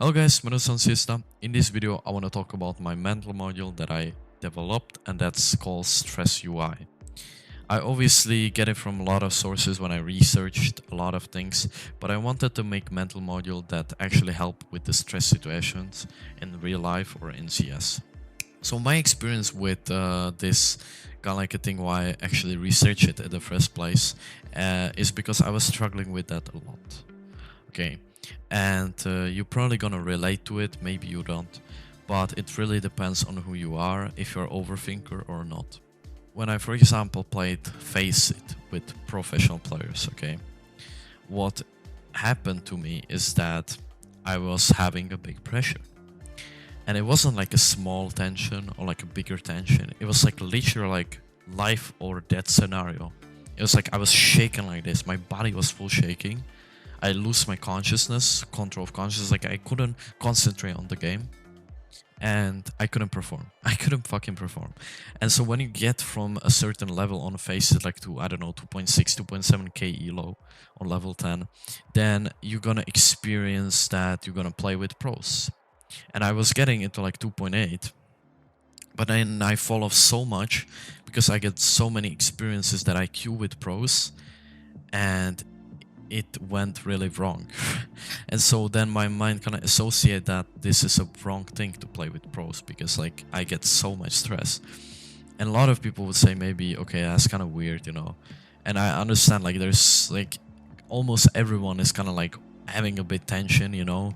Hello guys, my name is Ansista. In this video, I want to talk about my mental module that I developed, and that's called Stress UI. I obviously get it from a lot of sources when I researched a lot of things, but I wanted to make mental module that actually help with the stress situations in real life or in CS. So my experience with this kind of like a thing why I actually researched it in the first place is because I was struggling with that a lot. Okay, and you're probably gonna relate to it, maybe you don't, but it really depends on who you are, if you're an overthinker or not. When I, for example, played Face It with professional players, okay, what happened to me is that I was having a big pressure. And it wasn't like a small tension or like a bigger tension. It was like literally like life or death scenario. It was like I was shaking like this. My body was full shaking. I lose my consciousness, control of consciousness. Like I couldn't concentrate on the game, and I couldn't perform. I couldn't fucking perform. And so when you get from a certain level on Face It, like to, I don't know, 2.6, 2.7k elo on level 10, then you're gonna experience that you're gonna play with pros. And I was getting into like 2.8, but then I fall off so much because I get so many experiences that I queue with pros, and it went really wrong. And so then my mind kind of associate that this is a wrong thing to play with pros, because like I get so much stress. And a lot of people would say maybe, okay, that's kind of weird, you know. And I understand, like there's like almost everyone is kind of like having a bit tension, you know,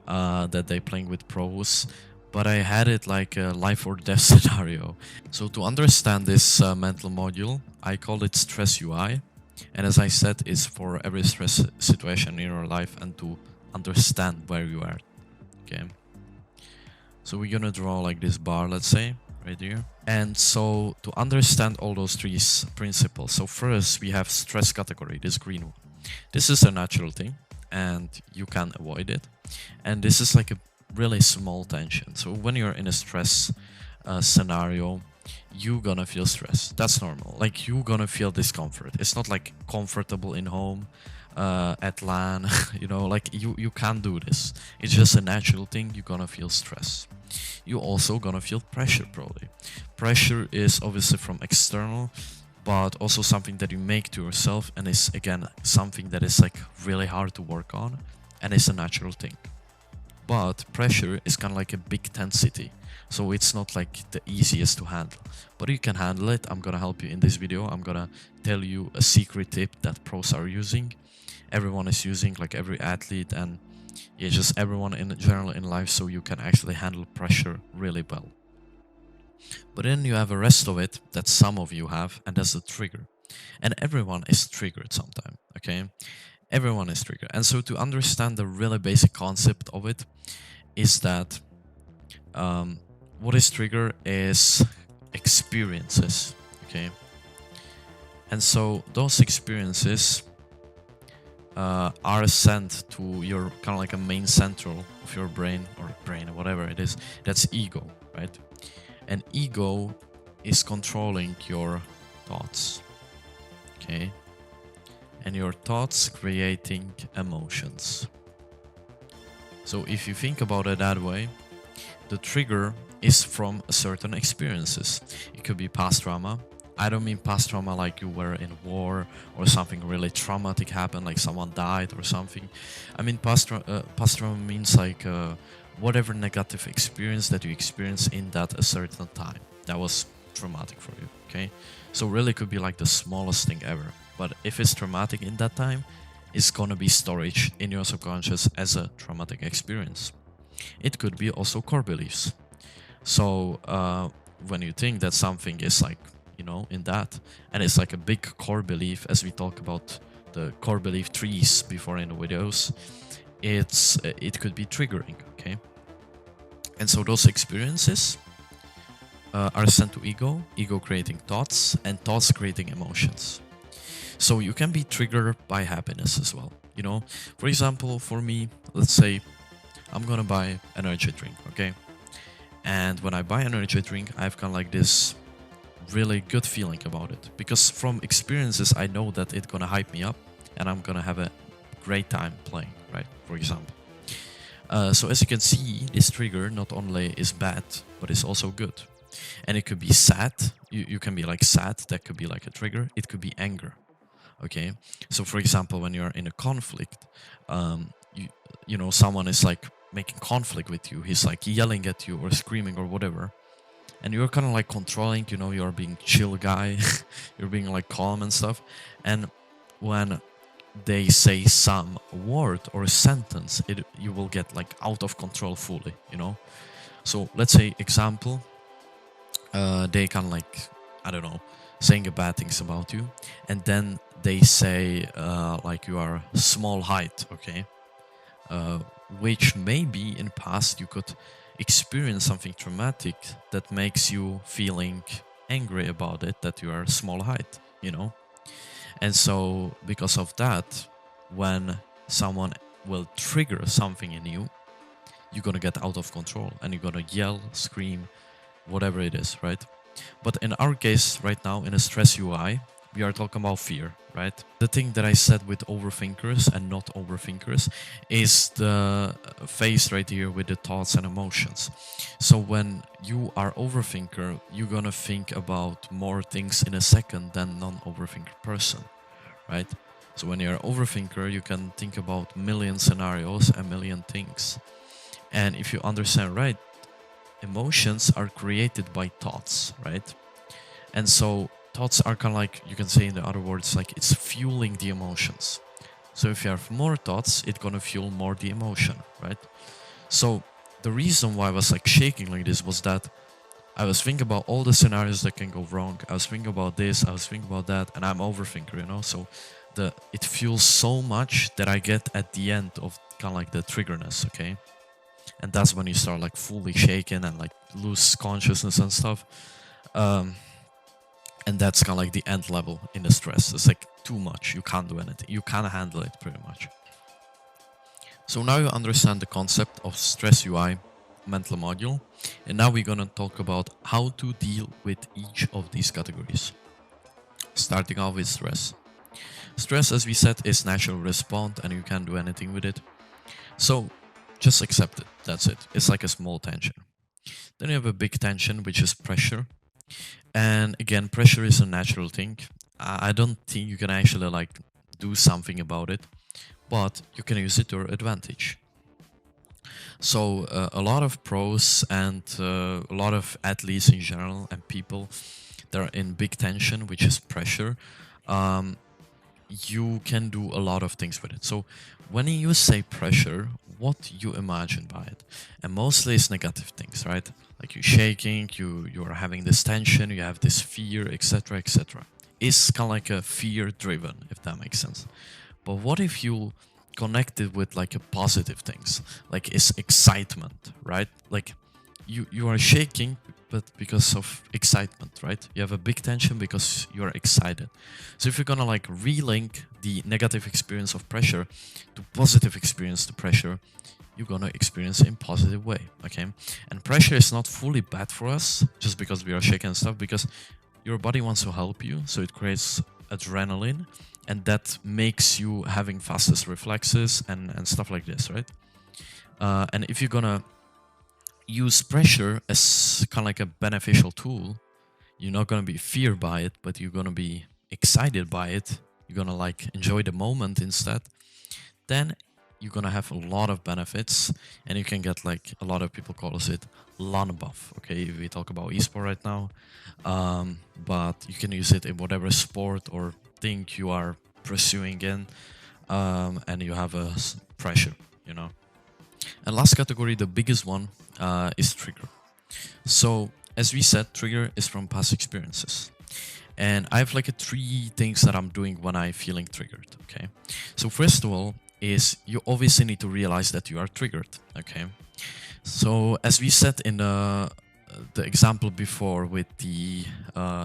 that they playing with pros. But I had it like a life or death scenario. So to understand this mental module, I call it Stress UI. And as I said, it's for every stress situation in your life and to understand where you are. Okay. So we're gonna draw like this bar, let's say, right here. And so to understand all those three principles, so first we have stress category, this green one. This is a natural thing and you can avoid it. And this is like a really small tension. So when you're in a stress scenario, you're gonna feel stress. That's normal. Like you're gonna feel discomfort. It's not like comfortable in home, at LAN, you know, like you can't do this. It's just a natural thing. You're gonna feel stress. You're also gonna feel pressure probably. Pressure is obviously from external, but also something that you make to yourself, and is again something that is like really hard to work on, and it's a natural thing. But pressure is kind of like a big tensity, so it's not like the easiest to handle, but you can handle it. I'm gonna help you in this video. I'm gonna tell you a secret tip that pros are using, everyone is using, like every athlete, and yeah, just everyone in general in life, so you can actually handle pressure really well. But then you have a rest of it that some of you have, and that's the trigger. And everyone is triggered sometime, okay? Everyone is triggered. And so to understand the really basic concept of it is that what is trigger is experiences, okay? And so those experiences are sent to your kind of like a main central of your brain, or whatever it is. That's ego, right? And ego is controlling your thoughts, okay? And your thoughts creating emotions. So if you think about it that way, the trigger is from certain experiences. It could be past trauma. I don't mean past trauma like you were in war or something really traumatic happened, like someone died or something. I mean past trauma means like whatever negative experience that you experienced in that a certain time that was traumatic for you, okay? So really could be like the smallest thing ever, but if it's traumatic in that time, it's gonna be storage in your subconscious as a traumatic experience. It could be also core beliefs. So when you think that something is like, you know, in that, and it's like a big core belief, as we talk about the core belief trees before in the videos, it could be triggering, okay? And so those experiences are sent to ego creating thoughts, and thoughts creating emotions. So you can be triggered by happiness as well, you know? For example, for me, let's say I'm gonna buy an energy drink, okay? And when I buy an energy drink, I have kind of like this really good feeling about it, because from experiences I know that it's gonna hype me up and I'm gonna have a great time playing, right? For example. So as you can see, this trigger not only is bad, but it's also good. And it could be sad. You can be like sad. That could be like a trigger. It could be anger. Okay. So for example, when you're in a conflict, you know, someone is like making conflict with you. He's like yelling at you or screaming or whatever. And you're kind of like controlling, you know, you're being chill guy. You're being like calm and stuff. And when they say some word or a sentence, you will get like out of control fully, you know. So let's say example, they kind of like, I don't know, saying bad things about you, and then they say like you are small height, okay, which maybe in past you could experience something traumatic that makes you feeling angry about it, that you are small height, you know. And so because of that, when someone will trigger something in you, you're gonna get out of control and you're gonna yell, scream, whatever it is, right? But in our case right now in a stress UI, we are talking about fear, right? The thing that I said with overthinkers and not overthinkers is the phase right here with the thoughts and emotions. So when you are overthinker, you're gonna think about more things in a second than non-overthinker person, right? So when you're an overthinker, you can think about million scenarios, a million things. And if you understand right, emotions are created by thoughts, right? And so thoughts are kind of like, you can say in the other words, like it's fueling the emotions. So if you have more thoughts, it's gonna fuel more the emotion, right? So the reason why I was like shaking like this was that I was thinking about all the scenarios that can go wrong. I was thinking about this, I was thinking about that, and I'm overthinker, you know? So it fuels so much that I get at the end of kind of like the triggerness, okay? And that's when you start like fully shaking and like lose consciousness and stuff. And that's kind of like the end level in the stress. It's like too much. You can't do anything. You can't handle it pretty much. So now you understand the concept of stress UI mental module. And now we're going to talk about how to deal with each of these categories. Starting off with stress. Stress, as we said, is natural response and you can't do anything with it. So just accept it. That's it. It's like a small tension. Then you have a big tension, which is pressure. And again, pressure is a natural thing. I don't think you can actually like do something about it, but you can use it to your advantage. So a lot of pros and a lot of athletes in general and people that are in big tension, which is pressure, you can do a lot of things with it. So when you say pressure, what you imagine by it, and mostly it's negative things, right? Like you're shaking, you are having this tension, you have this fear, etc., etc. It's kind of like a fear driven, if that makes sense. But what if you connect it with like a positive things, like it's excitement, right? Like you are shaking but because of excitement, right? You have a big tension because you're excited. So if you're gonna like relink the negative experience of pressure to positive experience to pressure, you're gonna experience it in positive way, okay? And pressure is not fully bad for us just because we are shaking and stuff, because your body wants to help you, so it creates adrenaline, and that makes you having fastest reflexes and stuff like this, right? And if you're gonna use pressure as kind of like a beneficial tool, you're not gonna be feared by it, but you're gonna be excited by it. You're gonna like enjoy the moment instead. Then you're gonna have a lot of benefits, and you can get like a lot of people calls it LAN buff. Okay, we talk about esport right now, but you can use it in whatever sport or thing you are pursuing in, and you have a pressure, you know. And last category, the biggest one, is trigger. So as we said, trigger is from past experiences. And I have like three things that I'm doing when I'm feeling triggered, okay? So first of all is you obviously need to realize that you are triggered, okay? So as we said in the example before with the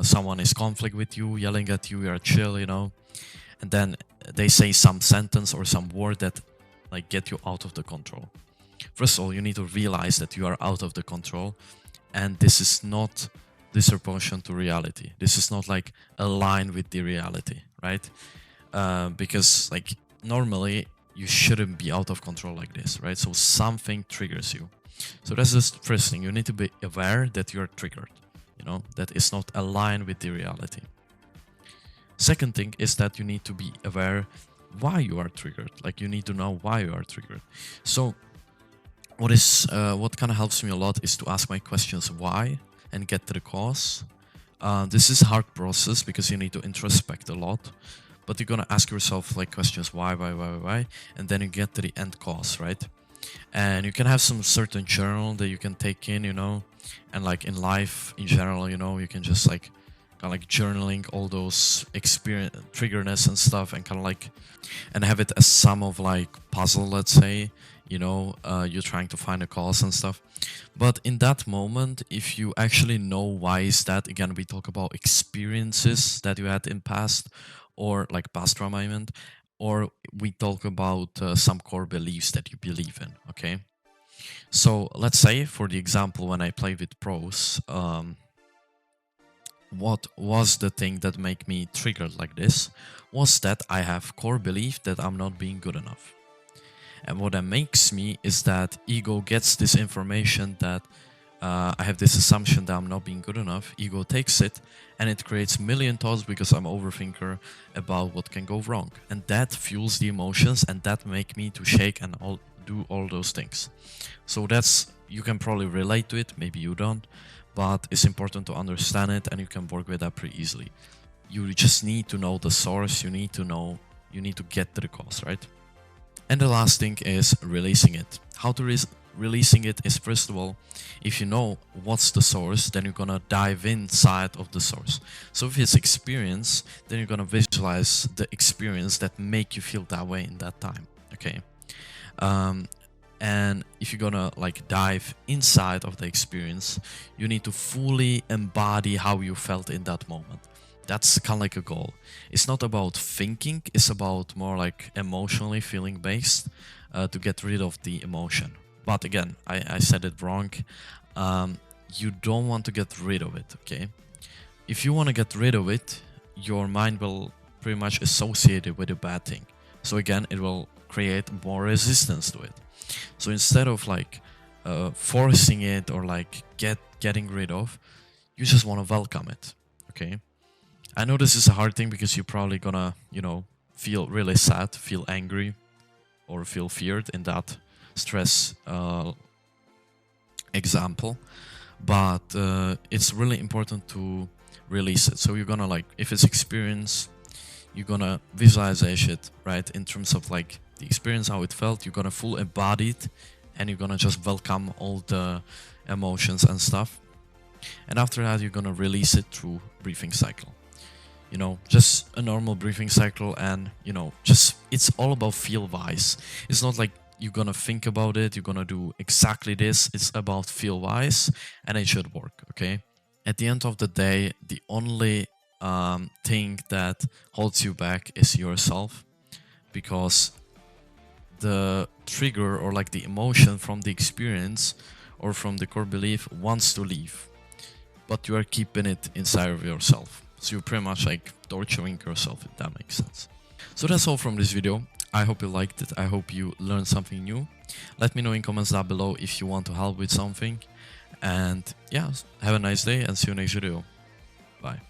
someone is conflict with you, yelling at you, you're chill, you know, and then they say some sentence or some word that like get you out of the control. First of all, you need to realize that you are out of the control, and this is not disproportionate to reality. This is not like aligned with the reality, right? Because like normally you shouldn't be out of control like this, right? So something triggers you. So that's the first thing. You need to be aware that you're triggered, you know, that it's not aligned with the reality. Second thing is that you need to be aware why you are triggered. Like, you need to know why you are triggered. So what kind of helps me a lot is to ask my questions why and get to the cause. This is a hard process because you need to introspect a lot, but you're gonna ask yourself like questions why, and then you get to the end cause, right? And you can have some certain journal that you can take in, you know, and like in life in general, you know, you can just like kind of like journaling all those experience triggerness and stuff, and kind of like and have it as some of like puzzle, let's say, you know, you're trying to find a cause and stuff. But in that moment, if you actually know why is that, again, we talk about experiences that you had in past, or like past trauma event, or we talk about some core beliefs that you believe in, okay? So let's say, for the example, when I play with pros, what was the thing that made me triggered like this was that I have core belief that I'm not being good enough. And what that makes me is that ego gets this information that I have this assumption that I'm not being good enough. Ego takes it and it creates million thoughts because I'm overthinker about what can go wrong. And that fuels the emotions, and that make me to shake and do all those things. So that's, you can probably relate to it, maybe you don't, but it's important to understand it, and you can work with that pretty easily. You just need to know the source, you need to get to the cause, right? And the last thing is releasing it. How to releasing it is, first of all, if you know what's the source, then you're gonna dive inside of the source. So if it's experience, then you're gonna visualize the experience that make you feel that way in that time, okay? And if you're gonna like dive inside of the experience, you need to fully embody how you felt in that moment. That's kind of like a goal. It's not about thinking, it's about more like emotionally feeling based, to get rid of the emotion. But again, I said it wrong. You don't want to get rid of it, okay? If you want to get rid of it, your mind will pretty much associate it with a bad thing. So again, it will create more resistance to it. So instead of like forcing it or like getting rid of, you just want to welcome it, okay? I know this is a hard thing because you're probably gonna, you know, feel really sad, feel angry, or feel feared in that stress example. But it's really important to release it. So you're gonna like, if it's experience, you're gonna visualize it, right? In terms of like the experience, how it felt, you're gonna full embody it, and you're gonna just welcome all the emotions and stuff. And after that, you're gonna release it through breathing cycle. You know, just a normal breathing cycle, and you know, just it's all about feel wise. It's not like you're gonna think about it, you're gonna do exactly this. It's about feel wise, and it should work, okay? At the end of the day, the only thing that holds you back is yourself, because the trigger or like the emotion from the experience or from the core belief wants to leave, but you are keeping it inside of yourself. So you're pretty much like torturing yourself, if that makes sense. So that's all from this video. I hope you liked it. I hope you learned something new. Let me know in comments down below if you want to help with something. And yeah, have a nice day and see you next video. Bye.